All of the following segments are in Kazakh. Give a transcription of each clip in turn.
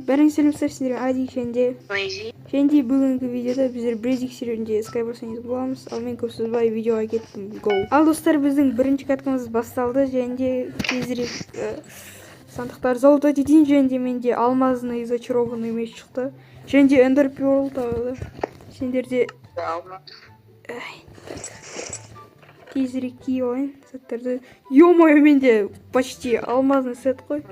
Бәріңіз сәлемдер сіздерге Адик және бүгінгі видеода біздер Бредик серверінде Skybros боламыз. Ал мен көп созбай видеоға кеттім. Go! Ал достар, біздің бірінші каткамыз басталды және де тезірек сандықтар золото дейін және де менде алмазный зачарованный меч шықты. Және де Ender Pearl тағы. Сендерде тезірек киіп алайын сеттерді. Ё-моё, менде почти алмазный сет қой.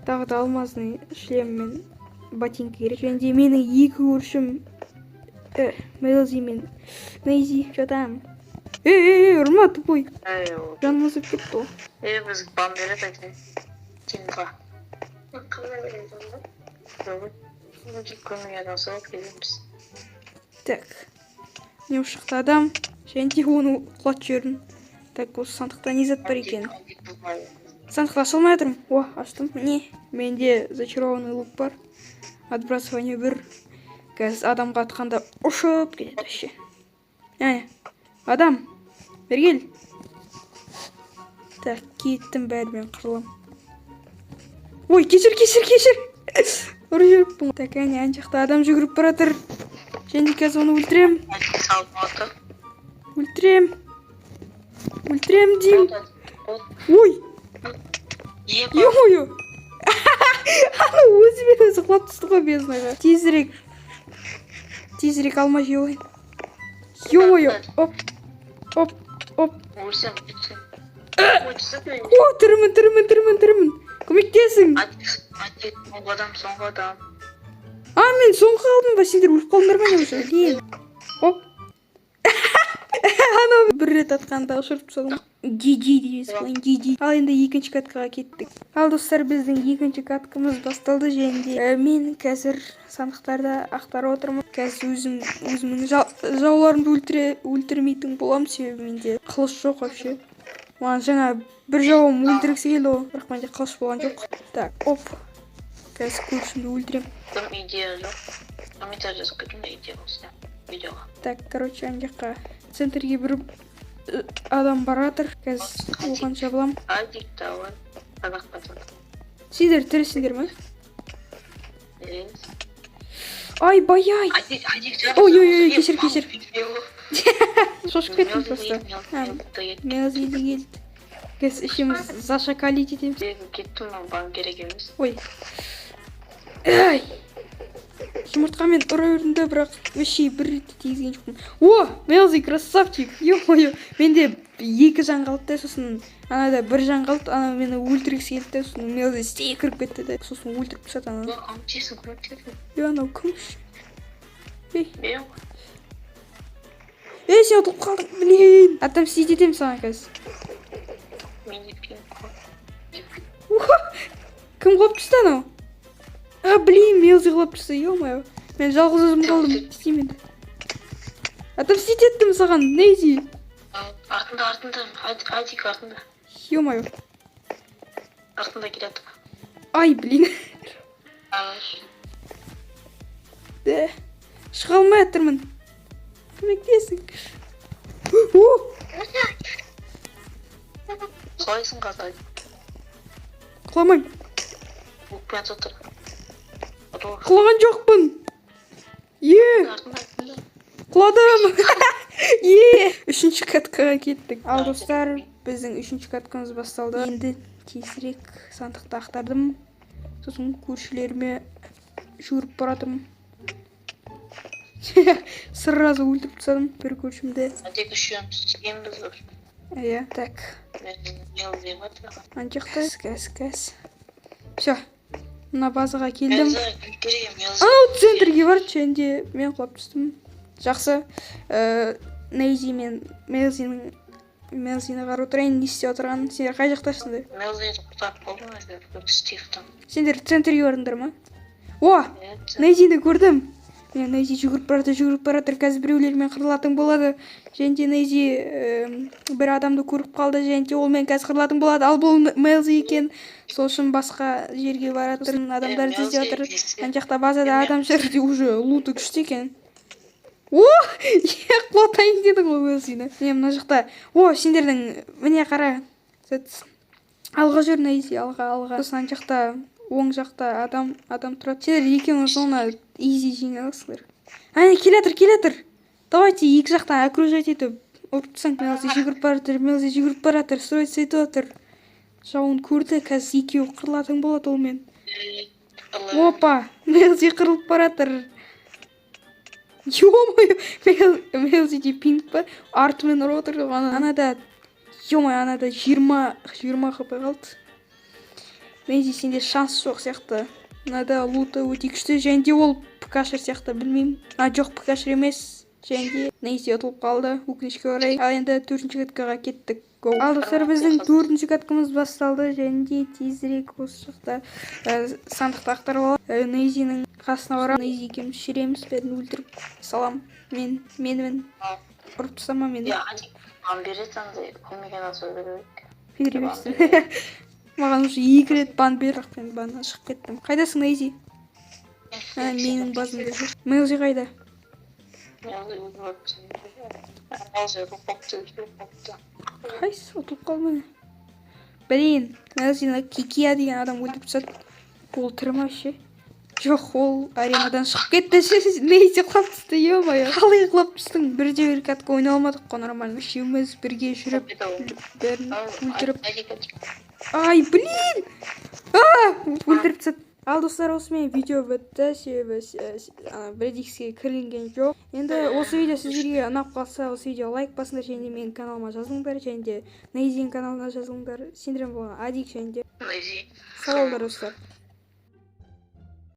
Тағы да алмазный шлем мен ботинка керек. Және де менің екі көршім Мелзи мен Нейзи. Жатам. Ұрма тупой. Жаным азып кетті ол. Біз бам беріп әйтін. Тимға. Так. Не шықты адам. Және де оны құлат жерін. Так, осы сандықта не зат бар екен? Сандықты ашылмай жатырмын. О, аштым. Не, менде зачарованный лук бар. Отбрасывание 1. Қазір адамға атқанда ұшып кетеді вообще. Адам, бергел. Так, кеттім бәрімен қырылым. Ой, кешір. Ұры жүріппін. Так, ан жақта адам жүгіріп баратыр. Және қазір оны өлтірем. Өлтірем дейм. Ой! Ё-моё! Ана өзімен өзі құлап түсті ғой безнаға. Тезірек алма жей ойын. Ё-моё! Оп! О, түрімін. Көмектесің. Соңғы адам. Мен соңғы қалдым ба? Сендер өліп қалдыңдар ма не уже? Оп! Ана бір рет атқанда ұшырып салдым. GG. Ал енді екінші каткаға кеттік. Ал достар, біздің екінші каткамыз басталды және де мен қазір сандықтарда ақтарып отырмын. Қазір өзімнің жауларымды өлтірмейтін болам, себебі менде қылыш жоқ вообще. Маған жаңа бір жауым өлтіргісі келді ғой, бірақ менде қылыш болған жоқ. Так, оп. Қазір көршімді өлтірем. Идея жоқ. Комментарий жазып кетіңдер идея болса видеоға. Так, короче, ан жаққа центрге бір адам баратыр. Қазір оған жабылам. Адик давай. Сендер тірісіңдер ме? Ай, баяй! Ой, кешір. Шошып кеттім просто. Мелзи де келді. Қазір ішіміз зашакалить етеміз. Кеттім, бан керек емес. Ой. Ай! Жұмыртқамен ұра өрінді, бірақ өшей бір ретті тегізген жоқпын. О, Мелзи красавчик! Ё-моё, менде 2 жан қалды, сосын анада 1 жан қалды, ана мені өлтіргісі келді, сосын Мелзи істей кіріп кетті, сосын өлтіріп тастады ана. Анау кім үшін? Сен ұтылып қалдың, блин! Отомстить етем саған қазір. Кім құлап түсті анау? Блин, Мелзи құлап түсті, ё-моё. Мен жалғыз өзім қалдым, істеймін. Отомстить еттім саған, Нейзи. Артында, Адик артында. Ё-моё. Артында келеді. Ай, блин. Шыға алмай жатырмын. Көмектесің. Құлайсың қазір. Құламайм. Бұқпен тұтыр. Құлаған жоқпын. Құладым. Үшінші каткаға кеттік. Ал достар, біздің үшінші каткамыз басталды. Енді тезірек сандықты ақтардым. Сосын көршілеріме жүгіріп баратырмын. Сразу өлтіріп тастадым бір көршімді. Адик үшеміз бар. Так. Анжақта кәс. Всё. Мына базаға келдім. Анау центрге бар, және де мен құлап түстім. Жақсы. Нейзи мен Мелзині қарап отырайын, не істеп отырғанын. Сендер қай жақтасыңдар? Мелзиді құтап болдың, сендер центрге бардыңдар ма? О, Нейзиді көрдім. Мен Нейзи жүгіріп баратыр. Қазір біреулермен қырылатын болады. Және де Нейзи бір адамды көріп қалды, және де ол мен қазір қырылатын болады. Ал бұл Мелзи екен. Сол үшін басқа жерге баратыр. Адамдар іздеп жатыр. Ан жақта базада адам жүрді, уже луты күшті екен. О, құлатайын деді ғой Мелзині. Мына жақта. О, сендердің міне қара. Алға жүр Нейзи, алға. Сосын ан жақта оң жақта адам тұрады. Сендер екеуіңіз оны изи жеңе аласыңдар. Әне келатыр. Давайте екі жақтан окружать етіп ұрып тастаңдар. Мелзи жүгіріп бара жатыр, строиться етіп жатыр. Жауын көрді, қазір екеуі қырылатын болады олмен. Опа, Мелзи қырылып бара жатыр. Ё-моё, Мелзиде пинг ба? Артымен ұрып отыр. Анада 20 хп қалды. Нейзи, сенде шанс жоқ сияқты. Мынада луты өте күшті, және де ол ПКшер сияқты, білмеймін. Жоқ, ПКшер емес. Және де Нейзи ұтылып қалды, өкінішке орай. Ал енді 4-ші каткаға кеттік. Ал достар, біздің 4-ші каткамыз басталды, және де тезірек осы жақта сандықты ақтарып алып, Нейзиның қасына барып, Нейзи екеуміз шіреміз, бәрін өлтіріп салам. Менімен ұрып тастама мені. Маған береді андай көмеген аса береді. Бере берсін. Маған уже 2 рет бан берді, мен баннан шығып кеттім. Қайдасың, Нейзи? Менің базымда жүр. Мелзи қайда? Қайсы, ұтылып қалмай. Блин, Мелзині Кикия деген адам өлтіріп тастады. Ол тірі ме ше? Жоқ, ол аренадан шығып кетті. Нейзи құлап түсті, ё-моё. Қалай құлап түстің? Бірде бір катка ойнай алмадық қой нормально. Үшеуміз бірге жүріп, бәрін өлтіріп. Ай, блин! Өлтіріп тастады. Ал достар, осымен видео бітті, себебі Бредикске кірінген жоқ. Енді осы видео сіздерге ұнап қалса, осы видео лайк басыңдар, және де менің каналыма жазылыңдар, және де Нейзидің каналына жазылыңдар. Сендермен болған Адик, және де Нейзи. Сау болыңдар достар.